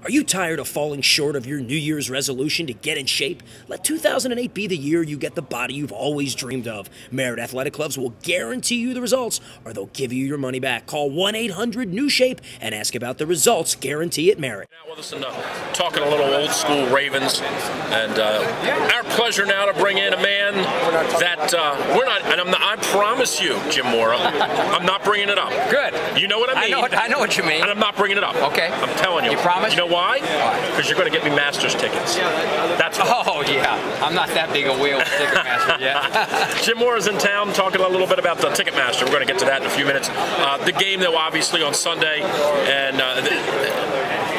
Are you tired of falling short of your New Year's resolution to get in shape? Let 2008 be the year you get the body you've always dreamed of. Merit Athletic Clubs will guarantee you the results, or they'll give you your money back. Call 1-800-NEW-SHAPE and ask about the results guarantee at Merit. Now with us and talking a little old school Ravens, and our pleasure now to bring in a man that we're not, and I promise you, Jim Mora, I'm not bringing it up. Good. You know what I mean? I know what you mean. And I'm not bringing it up. Okay. I'm telling you. You promise? You know why? Because you're going to get me Masters tickets. That's why. Oh, yeah. I'm not that big a wheel with Ticketmaster yet. Jim Mora's in town talking a little bit about the Ticketmaster. We're going to get to that in a few minutes. The game, though, obviously on Sunday, and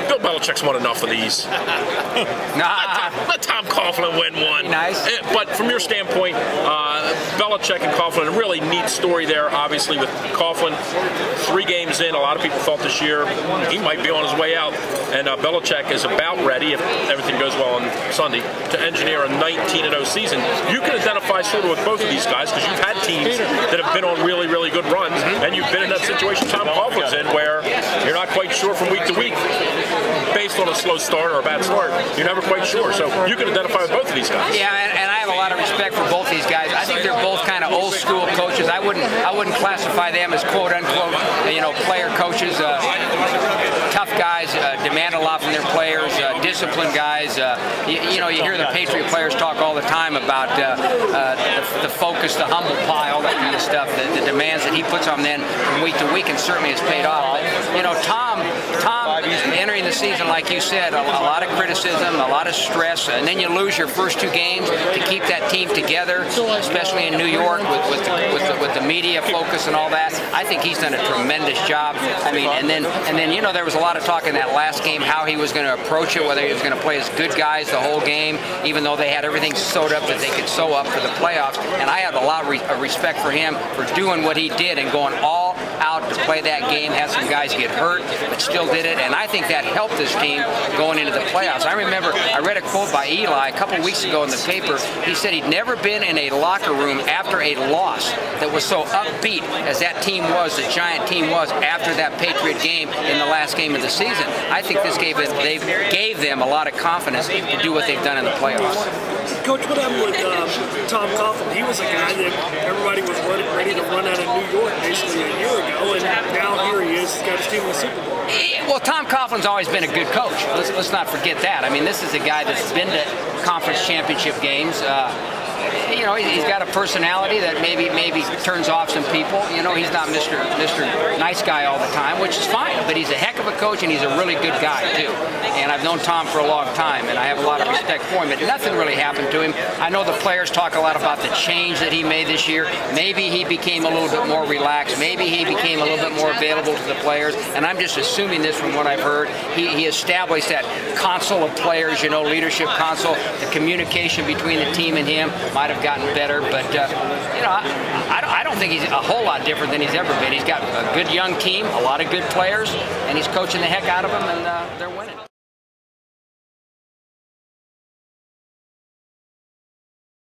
Bill Belichick's won enough of these. Let Tom Coughlin win one. Nice. But from your standpoint, Belichick and Coughlin, a really neat story there, obviously, with Coughlin 3 games in. A lot of people thought this year he might be on his way out. And Belichick is about ready, if everything goes well on Sunday, to engineer a 19-0 season. You can identify sort of with both of these guys because you've had teams that have been on really, really good runs, and you've been in that situation Tom Coughlin's in where you're not quite sure from week to week, based on a slow start or a bad start. You're never quite sure. So you can identify with both of these guys. Yeah, and I have a lot of respect for both these guys. I think they're both kind of old school coaches. I wouldn't classify them as quote unquote, player coaches. Tough guys, demand a lot from their players, disciplined guys. You hear the Patriot players talk all the time about the focus, the humble pie, all that kind of stuff, the demands that he puts on them from week to week, and certainly has paid off. But, Tom entering the season, like you said, a lot of criticism, a lot of stress, and then you lose your first 2 games to keep that team together, especially in New York with the media focus and all that. I think he's done a tremendous job. I mean, and then there was a lot of talk in that last game how he was going to approach it, whether he was going to play as good guys the whole game, even though they had everything sewed up that they could sew up for the playoffs. And I have a lot of respect for him for doing what he did and going all out to play that game, had some guys get hurt, but still did it. And I think that helped this team going into the playoffs. I remember I read a quote by Eli a couple weeks ago in the paper. He said he'd never been in a locker room after a loss that was so upbeat as that team was, the Giant team was, after that Patriot game in the last game of the season. I think this gave them a lot of confidence to do what they've done in the playoffs. Coach, what happened with Tom Coughlin? He was a guy that everybody was ready to run out of New York basically a year ago, and now here he is, he's got his team in the Super Bowl. Well, Tom Coughlin's always been a good coach. Let's not forget that. I mean, this is a guy that's been to conference championship games. He's got a personality that maybe turns off some people. He's not Mr. Nice Guy all the time, which is fine. But he's a heck of a coach, and he's a really good guy too. And I've known Tom for a long time, and I have a lot of respect for him. But nothing really happened to him. I know the players talk a lot about the change that he made this year. Maybe he became a little bit more relaxed. Maybe he became a little bit more available to the players. And I'm just assuming this from what I've heard. He established that council of players, leadership council. The communication between the team and him might have gotten better, but I don't think he's a whole lot different than he's ever been. He's got a good young team, a lot of good players, and he's coaching the heck out of them, and they're winning.